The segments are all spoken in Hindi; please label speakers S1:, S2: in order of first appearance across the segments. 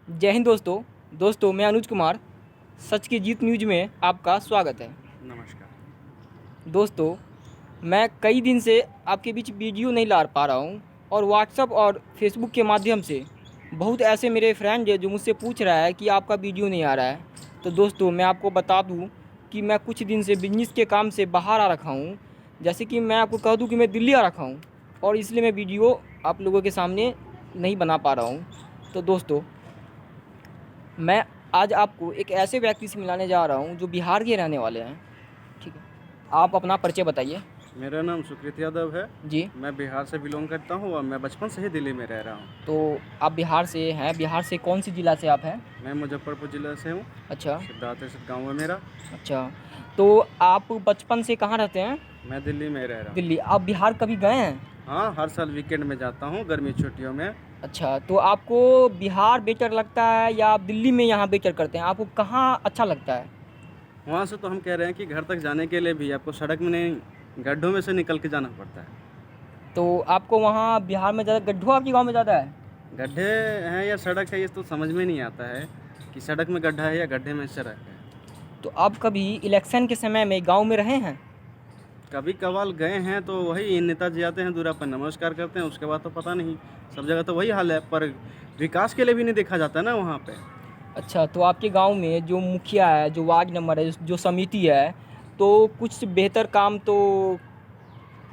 S1: जय हिंद दोस्तों मैं अनुज कुमार सच की जीत न्यूज़ में आपका स्वागत है।
S2: नमस्कार।
S1: दोस्तों मैं कई दिन से आपके बीच वीडियो नहीं ला पा रहा हूँ और व्हाट्सअप और फेसबुक के माध्यम से बहुत ऐसे मेरे फ्रेंड हैं जो मुझसे पूछ रहा है कि आपका वीडियो नहीं आ रहा है। तो दोस्तों मैं आपको बता दूँ कि मैं कुछ दिन से बिजनेस के काम से बाहर आ रखा हूँ। जैसे कि मैं आपको कह दूँ कि मैं दिल्ली आ रखा हूँ और इसलिए मैं वीडियो आप लोगों के सामने नहीं बना पा रहा हूँ। तो दोस्तों मैं आज आपको एक ऐसे व्यक्ति से मिलाने जा रहा हूँ जो बिहार के रहने वाले हैं। ठीक है, आप अपना परिचय बताइए।
S2: मेरा नाम सुकृत यादव है।
S1: जी।
S2: मैं बिहार से बिलोंग करता हूँ और मैं बचपन से ही दिल्ली में रह रहा हूँ।
S1: तो आप बिहार से हैं, बिहार से कौन सी ज़िला से आप हैं?
S2: मैं मुजफ्फरपुर ज़िला से हूँ।
S1: अच्छा।
S2: सिद्धार्थ गाँव है मेरा।
S1: अच्छा, तो आप बचपन से कहाँ रहते हैं?
S2: मैं दिल्ली में रह रहा हूँ।
S1: दिल्ली। आप बिहार कभी गए हैं?
S2: हाँ, हर साल वीकेंड में जाता हूँ गर्मी छुट्टियों में।
S1: अच्छा, तो आपको बिहार बेटर लगता है या आप दिल्ली में यहाँ बेटर करते हैं? आपको कहाँ अच्छा लगता है?
S2: वहाँ से तो हम कह रहे हैं कि घर तक जाने के लिए भी आपको सड़क में नहीं, गड्ढों में से निकल के जाना पड़ता है।
S1: तो आपको वहाँ बिहार में ज़्यादा गड्ढा आपके गाँव में ज़्यादा है?
S2: गड्ढे हैं या सड़क है ये तो समझ में नहीं आता है कि सड़क में गड्ढा है या गड्ढे में सड़क है।
S1: तो आप कभी इलेक्शन के समय में गाँव में रहे हैं?
S2: कभी कभार गए हैं तो वही नेताजी आते हैं दूरा पर नमस्कार करते हैं, उसके बाद तो पता नहीं। सब जगह तो वही हाल है, पर विकास के लिए भी नहीं देखा जाता ना वहाँ पे।
S1: अच्छा, तो आपके गांव में जो मुखिया है, जो वार्ड नंबर है, जो समिति है, तो कुछ बेहतर काम तो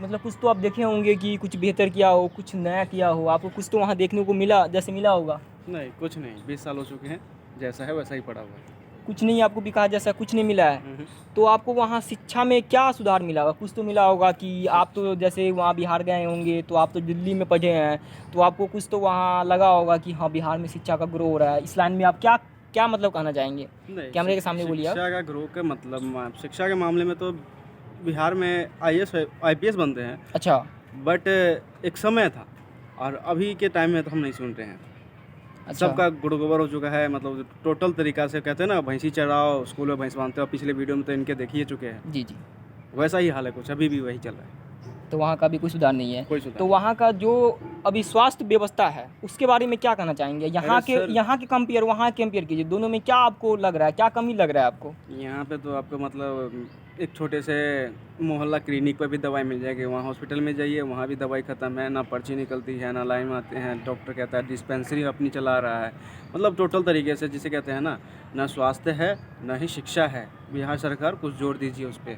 S1: मतलब कुछ तो आप देखे होंगे कि कुछ बेहतर किया हो, कुछ नया किया हो, आपको कुछ तो वहाँ देखने को मिला, जैसे मिला होगा?
S2: नहीं, कुछ नहीं, 20 साल हो चुके हैं, जैसा है वैसा ही पड़ा हुआ है।
S1: कुछ नहीं आपको विकास जैसा कुछ नहीं मिला है।
S2: हम्म।
S1: तो आपको वहाँ शिक्षा में क्या सुधार मिला होगा? कुछ तो मिला होगा कि आप तो जैसे वहाँ बिहार गए होंगे, तो आप तो दिल्ली में पढ़े हैं, तो आपको कुछ तो वहाँ लगा होगा कि हाँ, बिहार में शिक्षा का ग्रो हो रहा है। इस लाइन में आप क्या क्या मतलब कहना चाहेंगे?
S2: नहीं,
S1: कैमरे के सामने बोलिए आप।
S2: शिक्षा का ग्रोह का मतलब शिक्षा के मामले में तो बिहार में आईएएस आईपीएस बनते हैं।
S1: अच्छा।
S2: बट एक समय था और अभी के टाइम में तो हम नहीं सुन रहे हैं।
S1: अच्छा।
S2: सबका गुड़ गोबर हो चुका है, मतलब टोटल तरीका से कहते हैं ना, भैंसी चराओ स्कूल में भैंस बांधते हो। पिछले वीडियो में तो इनके देख ही चुके हैं।
S1: जी, जी।
S2: वैसा ही हाल है, कुछ अभी भी वही चल रहा है।
S1: तो वहाँ का भी कोई सुधार नहीं है।
S2: कोई सुधार
S1: तो
S2: नहीं।
S1: वहाँ का जो अभी स्वास्थ्य व्यवस्था है, उसके बारे में क्या कहना चाहेंगे?
S2: अरे सर,
S1: यहाँ के कंपेयर वहाँ के कंपेयर कीजिए, दोनों में क्या आपको लग रहा है, क्या कमी लग रहा है आपको?
S2: यहाँ पे तो आपको मतलब एक छोटे से मोहल्ला क्लिनिक पर भी दवाई मिल जाएगी। वहाँ हॉस्पिटल में जाइए, वहाँ भी दवाई ख़त्म है, ना पर्ची निकलती है, ना लाइन में आते हैं। डॉक्टर कहता है डिस्पेंसरी अपनी चला रहा है। मतलब टोटल तरीके से जिसे कहते हैं ना स्वास्थ्य है, ना ही शिक्षा है। बिहार सरकार कुछ जोर दीजिए उस पर।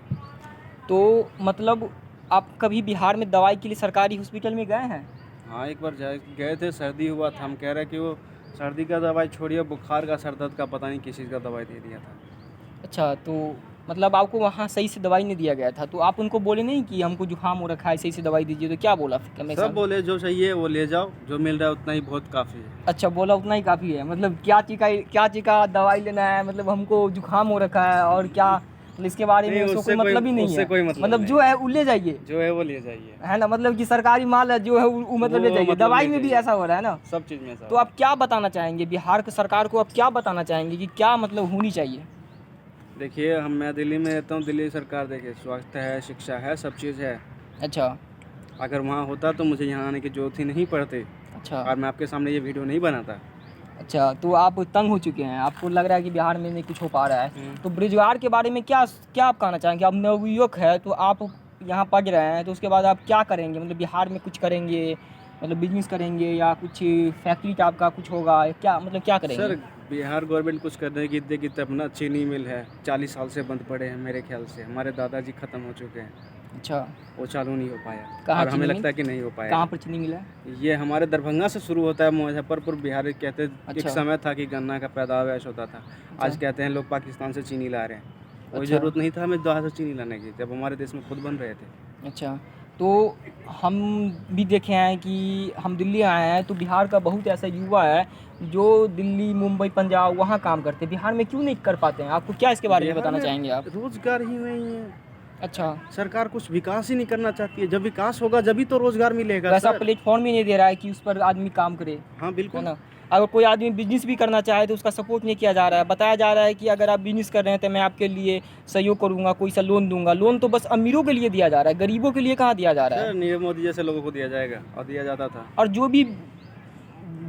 S1: तो मतलब आप कभी बिहार में दवाई के लिए सरकारी हॉस्पिटल में गए हैं?
S2: हाँ, एक बार गए थे, सर्दी हुआ था। हम कह रहे हैं कि वो सर्दी का दवाई छोड़िए, बुखार का, सर दर्द का पता नहीं किस चीज़ का दवाई दे दिया था।
S1: अच्छा, तो मतलब आपको वहाँ सही से दवाई नहीं दिया गया था, तो आप उनको बोले नहीं कि हमको जुकाम हो रखा है, सही से दवाई दीजिए? तो क्या बोला फिर कैमरे के
S2: सब
S1: सामने?
S2: बोले जो चाहिए वो ले जाओ, जो मिल रहा है उतना ही बहुत काफ़ी है।
S1: अच्छा, बोला उतना ही काफ़ी है। मतलब क्या चीज़ का दवाई लेना है, मतलब हमको जुकाम हो रखा है और क्या, मतलब इसके बारे
S2: नहीं,
S1: में उसको कोई मतलब ही नहीं
S2: उससे
S1: है।
S2: कोई मतलब
S1: मतलब
S2: नहीं।
S1: जो है वो ले जाइए,
S2: जो है वो ले जाइए।
S1: है ना? मतलब कि सरकारी माल है जो है वो मतलब ले
S2: वो
S1: जाइए।
S2: मतलब
S1: दवाई
S2: ले
S1: में भी
S2: जाइए।
S1: ऐसा हो रहा है ना?
S2: सब चीज़ में ऐसा
S1: तो
S2: हो रहा
S1: आप क्या बताना चाहेंगे बिहार की सरकार को? आप क्या बताना चाहेंगे कि क्या मतलब होनी चाहिए?
S2: है। देखिए, मैं दिल्ली में रहता हूँ। दिल्ली सरकार देखिए, स्वास्थ्य है, शिक्षा है, सब चीज़ है।
S1: अच्छा।
S2: अगर वहाँ होता तो मुझे यहाँ आने की ज़रूरत ही नहीं पड़ती
S1: अच्छा।
S2: और मैं आपके सामने ये वीडियो नहीं बनाता।
S1: अच्छा, तो आप तंग हो चुके हैं, आपको लग रहा है कि बिहार में नहीं कुछ हो पा रहा है। तो
S2: हम्म।
S1: बेरोजगार के बारे में क्या क्या आप कहना चाहेंगे? आप नवयुवक है तो आप यहाँ पढ़ रहे हैं, तो उसके बाद आप क्या करेंगे? मतलब बिहार में कुछ करेंगे, मतलब बिजनेस करेंगे या कुछ फैक्ट्री टाइप का कुछ होगा या क्या, मतलब क्या करेंगे?
S2: सर, बिहार गवर्नमेंट कुछ करने की देगी तब ना। चीनी मिल है, 40 साल से बंद पड़े हैं मेरे ख्याल से। हमारे दादाजी ख़त्म हो चुके हैं,
S1: अच्छा।
S2: वो चालू नहीं हो पाया
S1: कहाँ
S2: और हमें
S1: चीनी मिल?
S2: लगता है कि नहीं हो
S1: कहाँ
S2: पाएगा।
S1: पर चीनी मिला है?
S2: ये हमारे दरभंगा से शुरू होता है, मुजफ्फरपुर बिहार कहते। एक
S1: अच्छा।
S2: समय था कि गन्ना का पैदावार होता था।
S1: अच्छा।
S2: आज कहते हैं लोग पाकिस्तान से चीनी ला रहे हैं। कोई
S1: अच्छा।
S2: ज़रूरत नहीं था हमें बाहर से चीनी लाने की, जब हमारे देश में खुद बन रहे थे।
S1: अच्छा, तो हम भी देखे हैं कि हम दिल्ली आए हैं, तो बिहार का बहुत ऐसा युवा है जो दिल्ली, मुंबई, पंजाब वहाँ काम करते हैं। बिहार में क्यों नहीं कर पाते हैं? आपको क्या इसके बारे में
S2: बिहार
S1: बताना
S2: में
S1: चाहेंगे आप?
S2: रोजगार ही नहीं है।
S1: अच्छा।
S2: सरकार कुछ विकास ही नहीं करना चाहती है। जब विकास होगा जब ही तो रोजगार मिलेगा
S1: वैसा
S2: सर।
S1: प्लेटफॉर्म ही नहीं दे रहा है कि उस पर आदमी काम करे,
S2: हाँ,
S1: है
S2: बिल्कुल।
S1: ना? अगर कोई आदमी बिजनेस भी करना चाहे तो उसका सपोर्ट नहीं किया जा रहा है। बताया जा रहा है कि अगर आप बिजनेस कर रहे हैं तो मैं आपके लिए सहयोग करूँगा, कोई सा लोन दूंगा। लोन तो बस अमीरों के लिए दिया जा रहा है, गरीबों के लिए कहाँ दिया जा रहा
S2: सर,
S1: है?
S2: नीरव मोदी जैसे लोगों को दिया जाएगा और दिया जाता था।
S1: और जो भी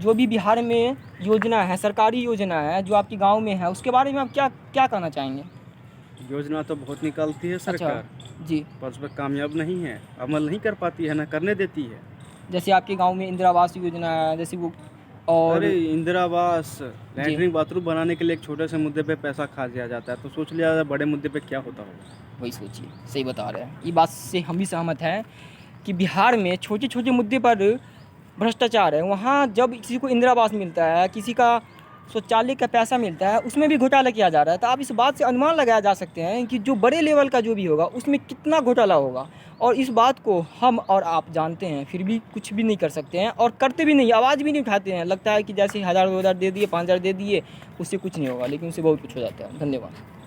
S1: जो भी बिहार में योजना है, सरकारी योजना है जो आपके गांव में है, उसके बारे में आप क्या क्या कहना चाहेंगे?
S2: योजना तो बहुत निकालती है
S1: अच्छा।
S2: सरकार,
S1: जी।
S2: पर उस पर कामयाब नहीं है, अमल नहीं कर पाती है, ना करने देती है।
S1: जैसे आपके गांव में इंदिरा आवास योजना है, जैसे वो, और
S2: अरे इंदिरा आवास,
S1: जी,
S2: लैट्रिन बाथरूम बनाने के लिए एक छोटे से मुद्दे पे पैसा खा दिया जाता है, तो सोच लिया जाए बड़े मुद्दे पे क्या होता होगा।
S1: वही सोचिए, सही बता रहे हैं। ये बात से हम भी सहमत हैं कि बिहार में छोटे-छोटे मुद्दे पर भ्रष्टाचार है। वहाँ जब किसी को इंदिरा आवास मिलता है, किसी का शौचालय का पैसा मिलता है, उसमें भी घोटाला किया जा रहा है। तो आप इस बात से अनुमान लगाया जा सकते हैं कि जो बड़े लेवल का जो भी होगा, उसमें कितना घोटाला होगा। और इस बात को हम और आप जानते हैं, फिर भी कुछ भी नहीं कर सकते हैं और करते भी नहीं, आवाज़ भी नहीं उठाते हैं। लगता है कि जैसे 1000 2000 दे दिए, 5000 दे दिए, उससे कुछ नहीं होगा, लेकिन उससे बहुत कुछ हो जाता है। धन्यवाद।